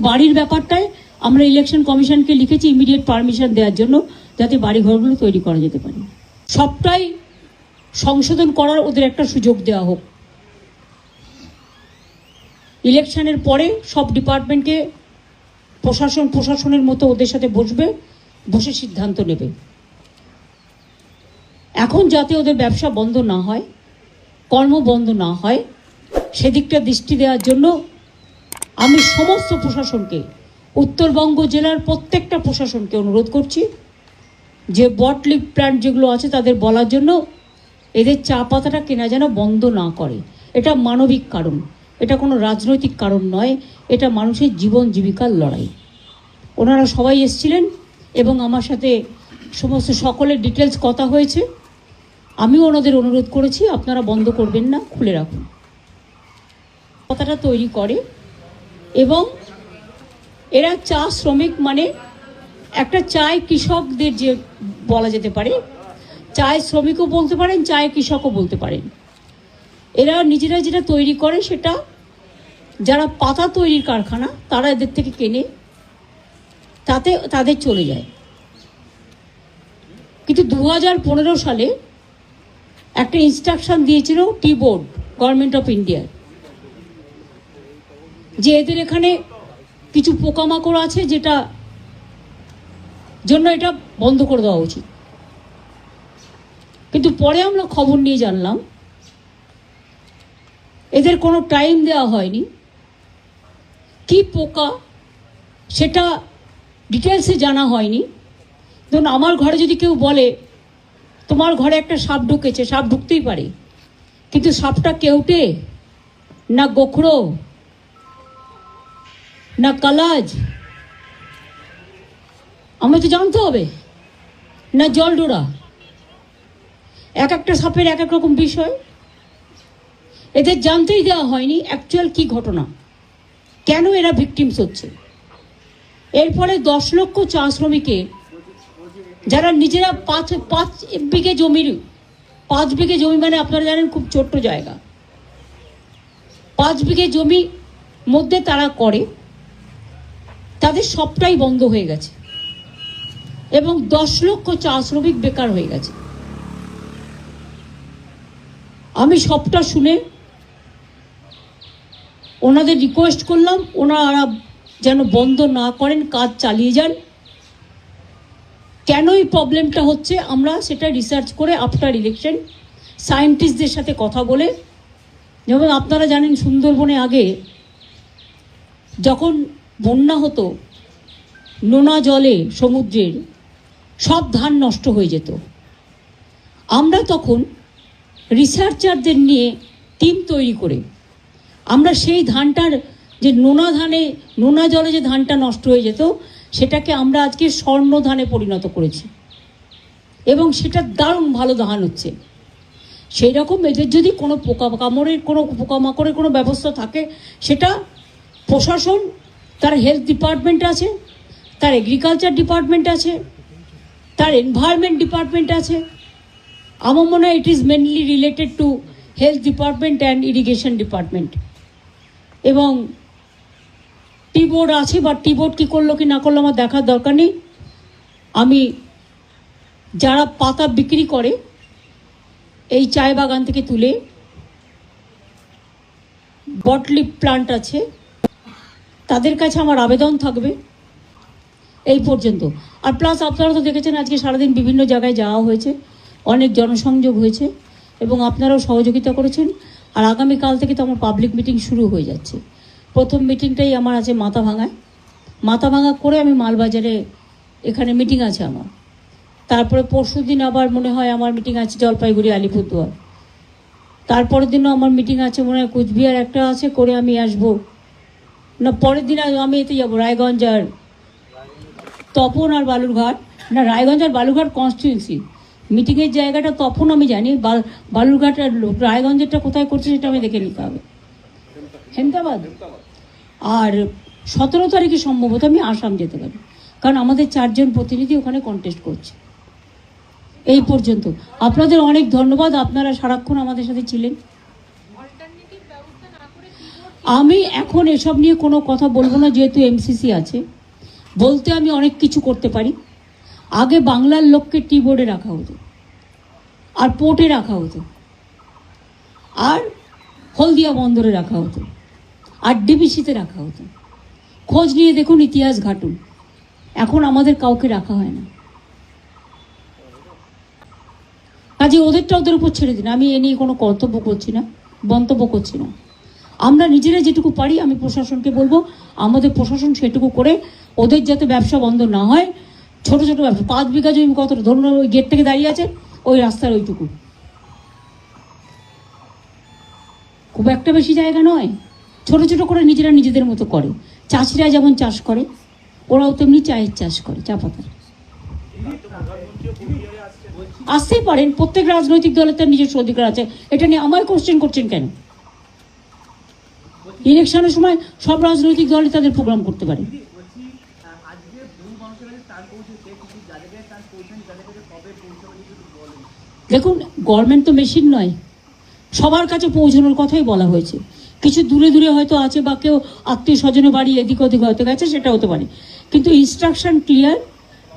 বাড়ির ব্যাপারটায় আমরা ইলেকশন কমিশনকে লিখেছি ইমিডিয়েট পারমিশন দেওয়ার জন্য, যাতে বাড়িঘরগুলো তৈরি করা যেতে পারে। সবটাই সংশোধন করার ওদের একটা সুযোগ দেওয়া হোক। ইলেকশনের পরে সব ডিপার্টমেন্টকে প্রশাসনের মতো ওদের সাথে বসে সিদ্ধান্ত নেবে। এখন যাতে ওদের ব্যবসা বন্ধ না হয়, কর্ম বন্ধ না হয়, সেদিকটা দৃষ্টি দেওয়ার জন্য আমি সমস্ত প্রশাসনকে, উত্তরবঙ্গ জেলার প্রত্যেকটা প্রশাসনকে অনুরোধ করছি যে বটলিপ প্ল্যান্ট যেগুলো আছে তাদের বলার জন্য এদের চা পাতাটা কেনা যেন বন্ধ না করে। এটা মানবিক কারণ, এটা কোনো রাজনৈতিক কারণ নয়, এটা মানুষের জীবন জীবিকার লড়াই। ওনারা সবাই এসেছিলেন এবং আমার সাথে সমস্ত সকলের ডিটেলস কথা হয়েছে। আমিও ওনাদের অনুরোধ করেছি আপনারা বন্ধ করবেন না, খুলে রাখুন। কথাটা তৈরি করে এবং এরা চা শ্রমিক, মানে একটা চায় কৃষকদের যে বলা যেতে পারে, চায় শ্রমিকও বলতে পারেন, চায় কৃষকও বলতে পারেন। এরা নিজেরা যেটা তৈরি করে সেটা যারা পাতা তৈরির কারখানা তারা এদের থেকে কেনে, তাতে তাদের চলে যায়। কিন্তু 2015 সালে একটা ইনস্ট্রাকশন দিয়েছিল টি বোর্ড, গভর্নমেন্ট অফ ইন্ডিয়ার, যে এদের এখানে কিছু পোকামাকড় আছে যেটা জন্য এটা বন্ধ করে দেওয়া উচিত। কিন্তু পরে আমরা খবর নিয়ে জানলাম এদের কোনো টাইম দেওয়া হয়নি, কি পোকা সেটা ডিটেলসে জানা হয়নি। ধরুন আমার ঘরে যদি কেউ বলে তোমার ঘরে একটা সাপ ঢুকেছে, সাপ ঢুকতেই পারে, কিন্তু সাপটা কেউটে না গোখরো না কালাজ, আমায় তো জানতে হবে, না জলডোরা। এক একটা সাপের এক এক রকম বিষয়, এদের জানতেই দেওয়া হয়নি অ্যাকচুয়াল কি ঘটনা, কেন এরা ভিকটিমস হচ্ছে। এর ফলে 10 লক্ষ চা শ্রমিকের, যারা নিজেরা 5 বিঘে জমির, 5 বিঘে জমি মানে আপনারা জানেন খুব ছোট্ট জায়গা, 5 বিঘে জমি মধ্যে তারা করে, তাদের সবটাই বন্ধ হয়ে গেছে এবং 10 লক্ষ চা শ্রমিক বেকার হয়ে গেছে। আমি সবটা শুনে ওনাদের রিকোয়েস্ট করলাম ওনারা যেন বন্ধ না করেন, কাজ চালিয়ে যান। কেন এই প্রবলেমটা হচ্ছে আমরা সেটা রিসার্চ করে আফটার ইলেকশন সায়েন্টিস্টদের সাথে কথা বলে, যেমন আপনারা জানেন সুন্দরবনে আগে যখন বন্যা হতো, নোনা জলে সমুদ্রের সব ধান নষ্ট হয়ে যেত। আমরা তখন রিসার্চারদের নিয়ে টিম তৈরি করে আমরা সেই ধানটার যে নোনা জলে যে ধানটা নষ্ট হয়ে যেত সেটাকে আমরা আজকে স্বর্ণ ধানে পরিণত করেছি এবং সেটা দারুণ ভালো ধান হচ্ছে। সেই রকম এদের যদি কোনো পোকামাকড়ের কোনো ব্যবস্থা থাকে, সেটা প্রশাসন, তার হেলথ ডিপার্টমেন্ট আছে, তার এগ্রিকালচার ডিপার্টমেন্ট আছে, তার এনভায়রনমেন্ট ডিপার্টমেন্ট আছে। আমার মনে হয় it is mainly related to health department and irrigation department. এবং টি বোর্ড আছে, বা টি বোর্ড কী করলো কি না করলো আমার দেখার দরকার নেই। আমি যারা পাতা বিক্রি করে এই চায় বাগান থেকে তুলে, বটলিপ প্লান্ট আছে, তাদের কাছে আমার আবেদন থাকবে এই পর্যন্ত। আর প্লাস আপনারা তো দেখেছেন আজকে সারাদিন বিভিন্ন জায়গায় যাওয়া হয়েছে, অনেক জনসংযোগ হয়েছে এবং আপনারাও সহযোগিতা করেছেন। আর আগামীকাল থেকে তো আমার পাবলিক মিটিং শুরু হয়ে যাচ্ছে। প্রথম মিটিংটাই আমার আছে মাথাভাঙা করে আমি মালবাজারে, এখানে মিটিং আছে আমার। তারপরে পরশুদিন আবার মনে হয় আমার মিটিং আছে জলপাইগুড়ি, আলিপুরদুয়ার। তারপরের দিনও আমার মিটিং আছে মনে হয় কুচবিহার একটা আছে, করে আমি আসবো না। পরের দিন আমি এতে যাবো রায়গঞ্জ আর তপন আর বালুরঘাট, না রায়গঞ্জ আর বালুরঘাট কনস্টিটিউয়েন্সি মিটিংয়ের জায়গাটা তপন আমি জানি, বালুরঘাট আর রায়গঞ্জেরটা কোথায় করছে সেটা আমি দেখে নিতে হবে। হেমদাবাদ। আর 17 তারিখে সম্ভবত আমি আসাম যেতে পারি, কারণ আমাদের 4 জন প্রতিনিধি ওখানে কন্টেস্ট করছে। এই পর্যন্ত আপনাদের অনেক ধন্যবাদ, আপনারা সারাক্ষণ আমাদের সাথে ছিলেন। আমি এখন এসব নিয়ে কোনো কথা বলবো না, যেহেতু এমসিসি আছে। বলতে আমি অনেক কিছু করতে পারি। আগে বাংলার লোককে টি বোর্ডে রাখা হতো, আর পোর্টে রাখা হতো, আর হলদিয়া বন্দরে রাখা হতো, আর ডিবিসিতে রাখা হতো। খোঁজ নিয়ে দেখুন, ইতিহাস ঘাটুন। এখন আমাদের কাউকে রাখা হয় না। কাজে ওদেরটা ওদের উপর ছেড়ে দিন। আমি এ নিয়ে কোনো মন্তব্য করছি না। আমরা নিজেরা যেটুকু পারি, আমি প্রশাসনকে বলবো আমাদের প্রশাসন সেটুকু করে ওদের যাতে ব্যবসা বন্ধ না হয়। ছোট ছোট ব্যবসা, 5 বিঘা জমি কত, ধরুন ওই গেট থেকে দাঁড়িয়ে আছে, ওই রাস্তার ওইটুকু, খুব একটা বেশি জায়গা নয়। ছোট ছোট করে নিজেরা নিজেদের মতো করে। চাষিরা যেমন চাষ করে, ওরাও তেমনি চায়ের চাষ করে, চা পাতার। আসতেই পারেন, প্রত্যেক রাজনৈতিক দলের তার নিজস্ব অধিকার আছে। এটা নিয়ে আমায় কোশ্চেন করছেন কেন? ইলেকশনের সময় সব রাজনৈতিক দলই তাদের প্রোগ্রাম করতে পারে। দেখুন, গভর্নমেন্ট তো মেশিন নয়, সবার কাছে পৌঁছানোর কথাই বলা হয়েছে। কিছু দূরে দূরে হয়তো আছে, বা কেউ আত্মীয় স্বজনের বাড়ি এদিক ওদিক হয়তো গেছে, সেটা হতে পারে। কিন্তু instruction clear,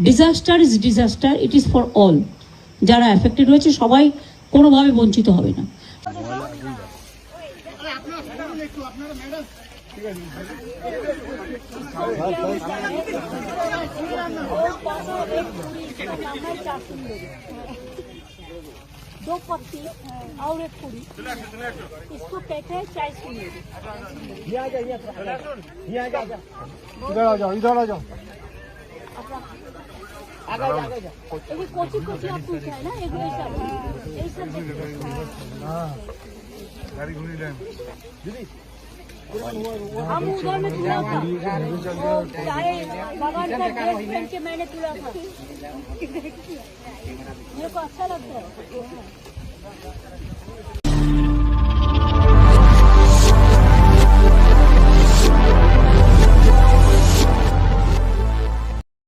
disaster is disaster, it is for all. যারা অ্যাফেক্টেড হয়েছে সবাই কোনোভাবে বঞ্চিত হবে না। दो पत्ती और एक पूरी, इसको कहते हैं चाय सुंदरी। इधर आ जाओ कोची कोची आप पूछा है ना, एक सब हम उधर में तुला था, चाय बागान का ड्रेस पहन के मैंने तुला था। मेरे को अच्छा लगता है।